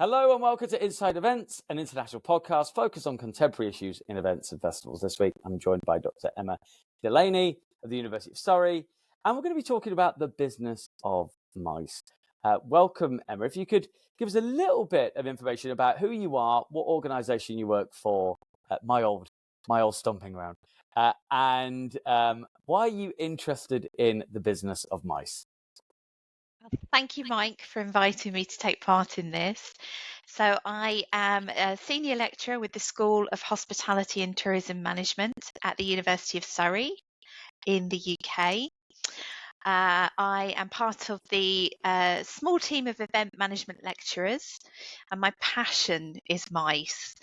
Hello and welcome to Inside Events, an international podcast focused on contemporary issues in events and festivals. This week, I'm joined by Dr. Emma Delaney of the University of Surrey, and we're going to be talking about the business of mice. Welcome, Emma. If you could give us a little bit of information about who you are, what organisation you work for, my old stomping ground, and why are you interested in the business of mice? Thank you, Mike, for inviting me to take part in this. So I am a senior lecturer with the School of Hospitality and Tourism Management at the University of Surrey in the UK. I am part of the small team of event management lecturers, and my passion is mice.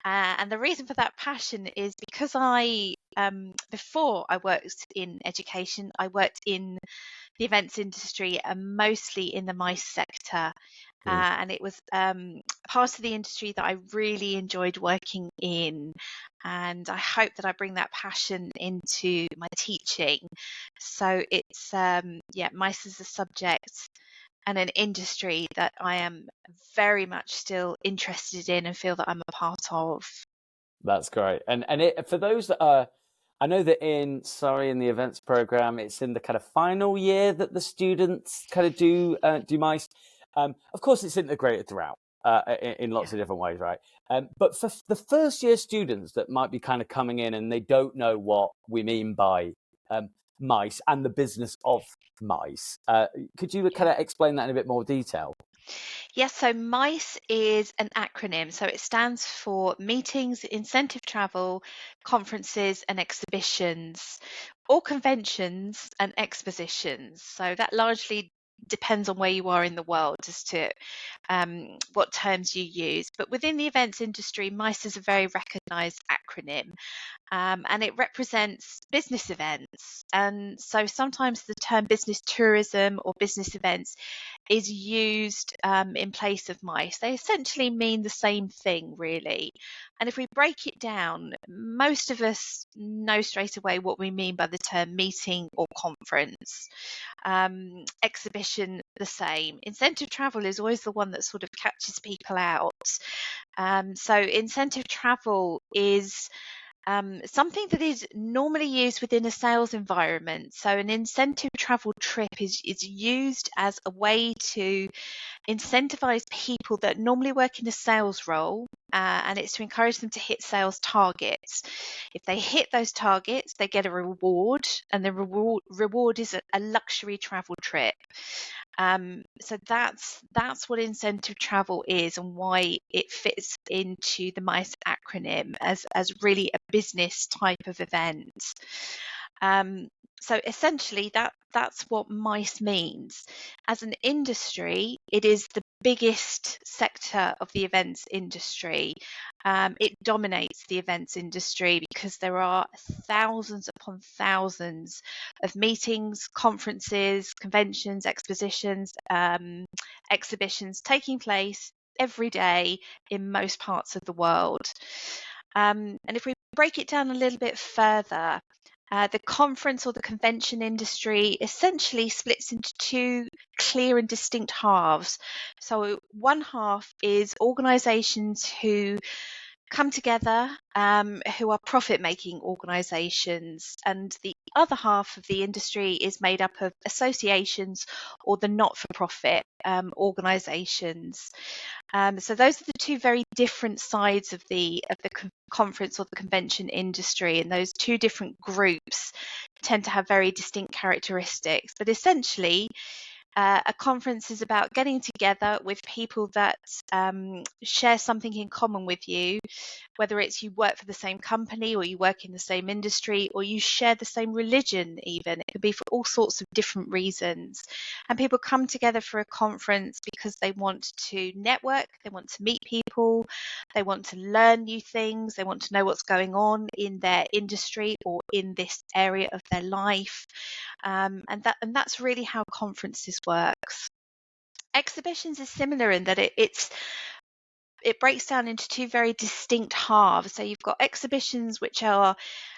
And the reason for that passion is because before I worked in education, I worked in the events industry and mostly in the mice sector. And it was part of the industry that I really enjoyed working in. And I hope that I bring that passion into my teaching. So it's, mice is a subject and an industry that I am very much still interested in and feel that I'm a part of. That's great. And for those that are, I know that in Surrey in the events program, it's in the kind of final year that the students kind of do mice. Of course, it's integrated throughout in lots of different ways, right? But for the first year students that might be kind of coming in and they don't know what we mean by mice and the business of mice, could you kind of explain that in a bit more detail? Yes, so MICE is an acronym. So it stands for Meetings, Incentive Travel, Conferences and Exhibitions, or Conventions and Expositions. So that largely depends on where you are in the world as to what terms you use. But within the events industry, MICE is a very recognised acronym. And it represents business events. And so sometimes the term business tourism or business events is used in place of mice. They essentially mean the same thing, really. And if we break it down, most of us know straight away what we mean by the term meeting or conference. Exhibition, the same. Incentive travel is always the one that sort of catches people out. So incentive travel is something that is normally used within a sales environment. So an incentive travel trip is used as a way to incentivize people that normally work in a sales role, and it's to encourage them to hit sales targets. If they hit those targets, they get a reward, and the reward is a luxury travel trip. So that's what incentive travel is and why it fits into the MICE acronym as really a business type of event. So essentially that's what MICE means. As an industry, it is the biggest sector of the events industry. It dominates the events industry because there are thousands upon thousands of meetings, conferences, conventions, expositions, exhibitions taking place every day in most parts of the world. And if we break it down a little bit further, the conference or the convention industry essentially splits into two clear and distinct halves. So one half is organisations who come together, who are profit-making organisations, and the other half of the industry is made up of associations or the not-for-profit organisations. So those are the two very different sides of the conference or the convention industry, and those two different groups tend to have very distinct characteristics. But essentially, a conference is about getting together with people that share something in common with you, whether it's you work for the same company or you work in the same industry or you share the same religion even. It could be for all sorts of different reasons. And people come together for a conference because they want to network, they want to meet people, they want to learn new things, they want to know what's going on in their industry or in this area of their life. And that's really how conferences works. Exhibitions is similar in that it's it breaks down into two very distinct halves. So you've got exhibitions which are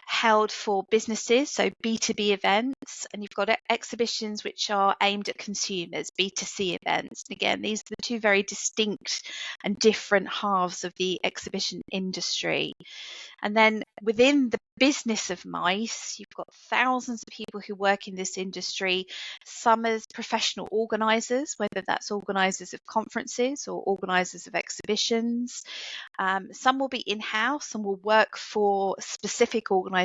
held for businesses, so B2B events, and you've got exhibitions which are aimed at consumers, B2C events. And again, these are the two very distinct and different halves of the exhibition industry. And then within the business of MICE, you've got thousands of people who work in this industry, some as professional organisers, whether that's organisers of conferences or organisers of exhibitions. Some will be in-house and will work for specific organisations,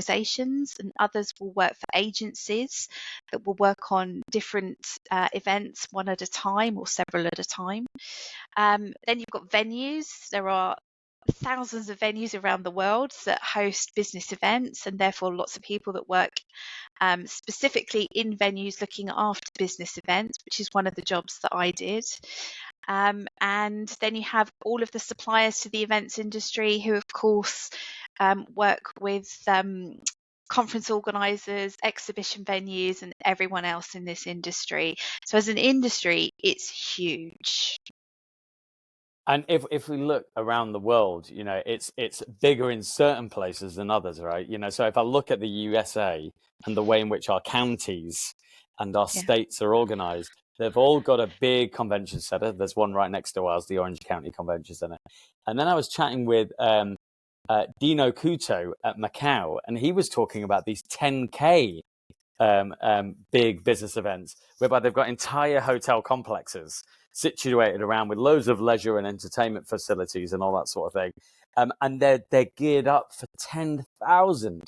and others will work for agencies that will work on different events one at a time or several at a time. Then you've got venues. There are thousands of venues around the world that host business events, and therefore lots of people that work specifically in venues looking after business events, which is one of the jobs that I did. And then you have all of the suppliers to the events industry who, of course, work with conference organisers, exhibition venues, and everyone else in this industry. So as an industry, it's huge. And if we look around the world, it's bigger in certain places than others, right? So if I look at the USA and the way in which our counties and our states are organized, they've all got a big convention center. There's one right next to ours, the Orange County Convention Center. And then I was chatting with Dino Couto at Macau, and he was talking about these 10K big business events, whereby they've got entire hotel complexes situated around with loads of leisure and entertainment facilities and all that sort of thing. And they're geared up for 10,000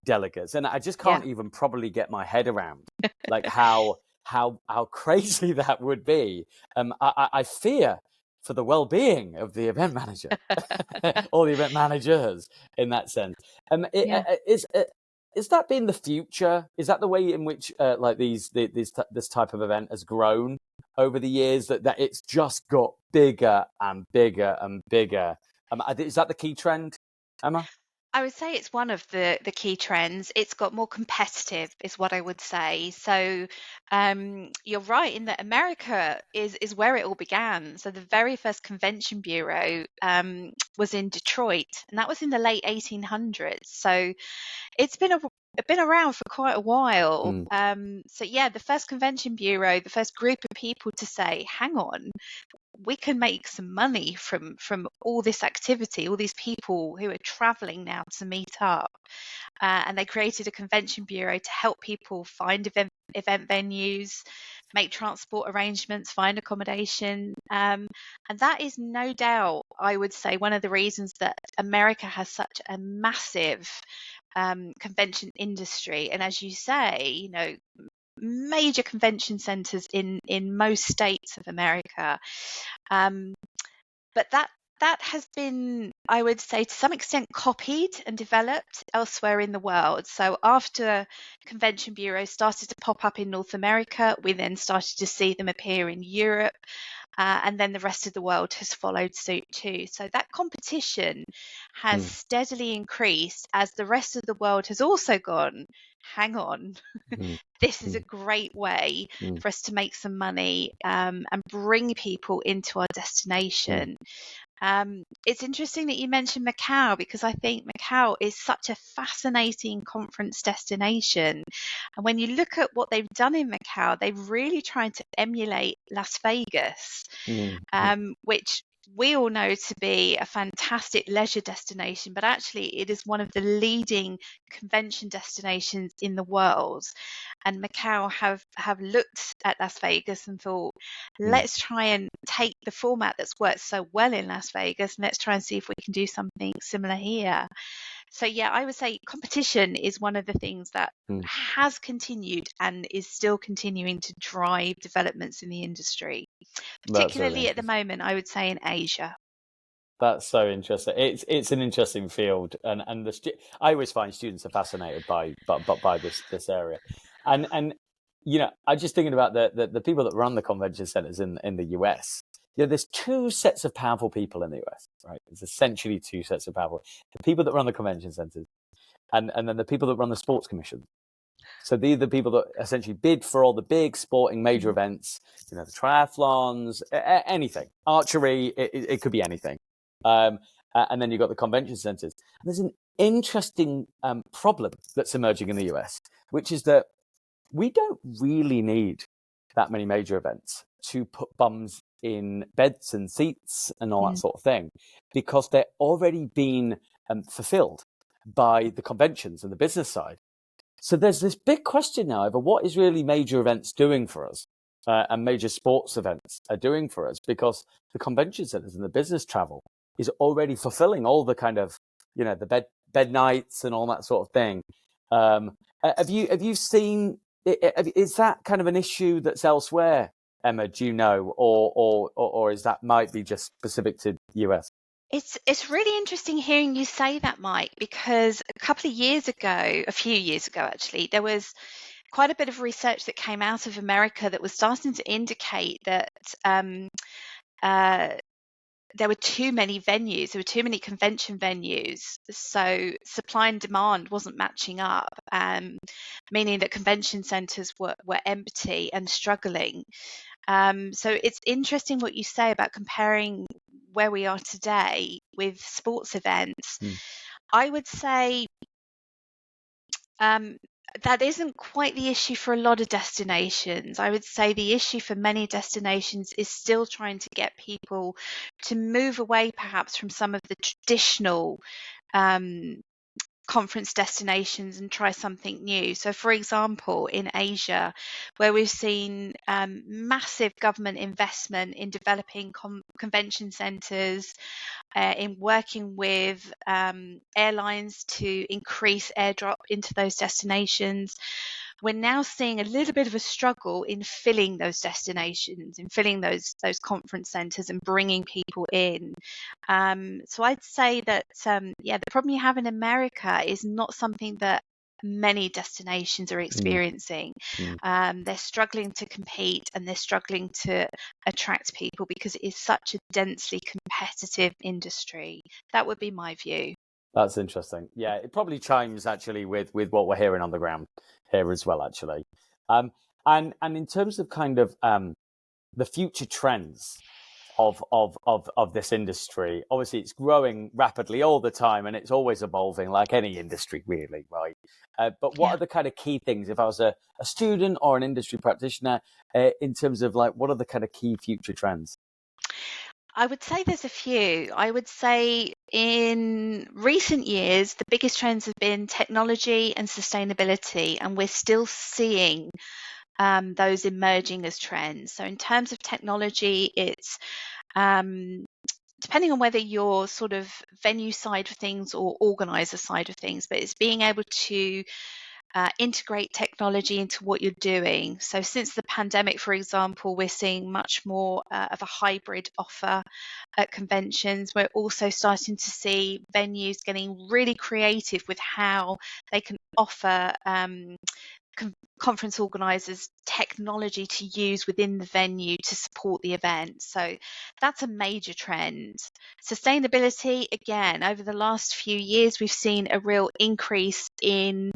delegates. And I just can't even probably get my head around like how crazy that would be. I fear for the well-being of the event manager or the event managers in that sense. Is that been the future? Is that the way in which like this type of event has grown over the years? That it's just got bigger and bigger and bigger. Is that the key trend, Emma? I would say it's one of the key trends. It's got more competitive, is what I would say. So you're right in that America is where it all began. So the very first convention bureau was in Detroit, and that was in the late 1800s. So it's been around for quite a while. So yeah, the first convention bureau, the first group of people to say, hang on, we can make some money from all this activity, all these people who are traveling now to meet up. And they created a convention bureau to help people find event venues, make transport arrangements, find accommodation. And that is no doubt, I would say, one of the reasons that America has such a massive convention industry. And as you say, major convention centers in most states of America. But that has been, I would say, to some extent copied and developed elsewhere in the world. So after convention bureaus started to pop up in North America, we then started to see them appear in Europe. And then the rest of the world has followed suit too. So that competition has steadily increased as the rest of the world has also gone, hang on, this is a great way for us to make some money and bring people into our destination. It's interesting that you mentioned Macau, because I think Macau is such a fascinating conference destination. And when you look at what they've done in Macau, they've really tried to emulate Las Vegas, which we all know to be a fantastic leisure destination, but actually it is one of the leading convention destinations in the world. And Macau have looked at Las Vegas and thought, let's try and take the format that's worked so well in Las Vegas and let's try and see if we can do something similar here. So yeah, I would say competition is one of the things that has continued and is still continuing to drive developments in the industry, particularly at the moment, I would say in Asia. That's so interesting. It's an interesting field, and I always find students are fascinated by this area, and I'm just thinking about the people that run the convention centers in the US. There's two sets of powerful people in the US, right? There's essentially two sets of powerful: the people that run the convention centers, and then the people that run the sports commission. So these are the people that essentially bid for all the big sporting major events, the triathlons, anything, archery, it could be anything. And then you've got the convention centers. And there's an interesting problem that's emerging in the US, which is that we don't really need that many major events to put bums in beds and seats and all that sort of thing, because they're already being fulfilled by the conventions and the business side. So there's this big question now over what is really major events doing for us, and major sports events are doing for us, because the convention centers and the business travel is already fulfilling all the kind of, the bed nights and all that sort of thing. Have you seen? Is that kind of an issue that's elsewhere, Emma? Do you know, or is that might be just specific to US? It's really interesting hearing you say that, Mike, because a few years ago actually, there was quite a bit of research that came out of America that was starting to indicate that there were too many venues, there were too many convention venues, so supply and demand wasn't matching up, meaning that convention centres were empty and struggling. So it's interesting what you say about comparing where we are today with sports events. I would say that isn't quite the issue for a lot of destinations. I would say the issue for many destinations is still trying to get people to move away perhaps from some of the traditional conference destinations and try something new. So, for example, in Asia, where we've seen massive government investment in developing convention centres, in working with airlines to increase airdrop into those destinations, we're now seeing a little bit of a struggle in filling those destinations, in filling those conference centres and bringing people in. So I'd say that, the problem you have in America is not something that many destinations are experiencing. They're struggling to compete and they're struggling to attract people because it is such a densely competitive industry. That would be my view. That's interesting. Yeah, it probably chimes actually with what we're hearing on the ground here as well, actually. And in terms of kind of the future trends of this industry, obviously it's growing rapidly all the time and it's always evolving, like any industry, really, right? But what are the kind of key things, if I was a student or an industry practitioner, in terms of like, what are the kind of key future trends? I would say there's a few. I would say in recent years, the biggest trends have been technology and sustainability, and we're still seeing those emerging as trends. So, in terms of technology, it's depending on whether you're sort of venue side of things or organizer side of things, but it's being able to integrate technology into what you're doing. So since the pandemic, for example, we're seeing much more of a hybrid offer at conventions. We're also starting to see venues getting really creative with how they can offer conference organisers technology to use within the venue to support the event. So that's a major trend. Sustainability, again, over the last few years, we've seen a real increase in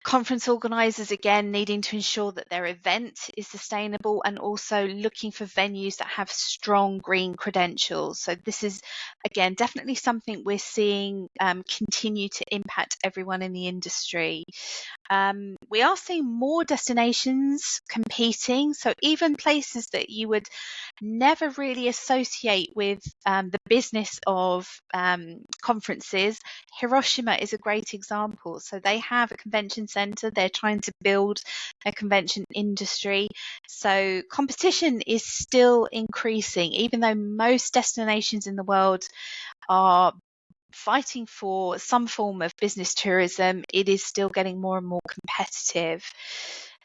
conference organisers, again, needing to ensure that their event is sustainable and also looking for venues that have strong green credentials. So this is, again, definitely something we're seeing continue to impact everyone in the industry. We are seeing more destinations competing. So even places that you would never really associate with the business of conferences. Hiroshima is a great example. So they have a convention center. They're trying to build a convention industry. So competition is still increasing, even though most destinations in the world are fighting for some form of business tourism, it is still getting more and more competitive.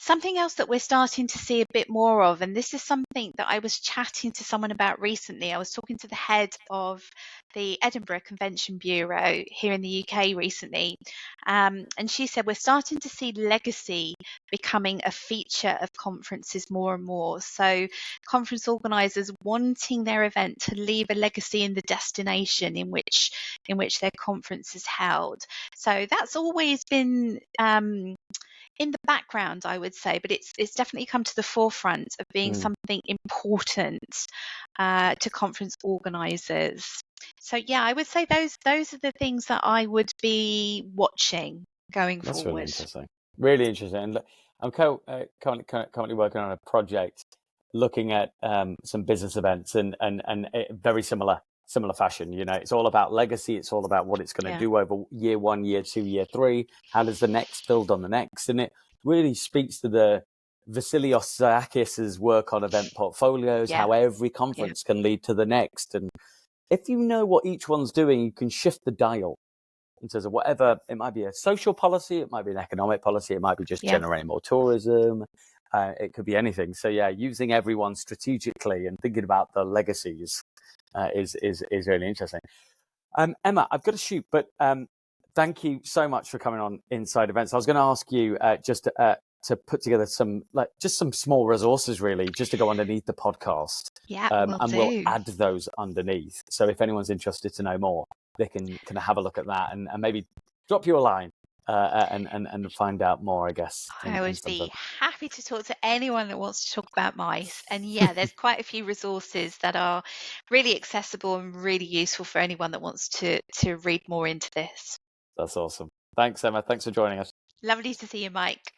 Something else that we're starting to see a bit more of, and this is something that I was chatting to someone about recently. I was talking to the head of the Edinburgh Convention Bureau here in the UK recently, and she said we're starting to see legacy becoming a feature of conferences more and more. So conference organisers wanting their event to leave a legacy in the destination in which their conference is held. So that's always been in the background, I would say, but it's definitely come to the forefront of being something important to conference organisers. So yeah, I would say those are the things that I would be watching going That's forward. really interesting. Really interesting. And I'm currently working on a project looking at some business events and very similar fashion. You know, it's all about legacy. It's all about what it's going to do over year 1, year 2, year 3. How does the next build on the next? And it really speaks to the Vasilios Zaakis's work on event portfolios, how every conference can lead to the next. And if you know what each one's doing, you can shift the dial in terms of whatever. It might be a social policy, it might be an economic policy, it might be just generating more tourism. It could be anything. So yeah, using everyone strategically and thinking about the legacies is really interesting. Emma, I've got to shoot, but thank you so much for coming on Inside Events. I was going to ask you just to put together some small resources, really, just to go underneath the podcast. We'll add those underneath. So if anyone's interested to know more, they can kind of have a look at that and maybe drop you a line and find out more, I guess. I would be happy to talk to anyone that wants to talk about mice. And yeah, there's quite a few resources that are really accessible and really useful for anyone that wants to read more into this. That's awesome. Thanks, Emma. Thanks for joining us. Lovely to see you, Mike.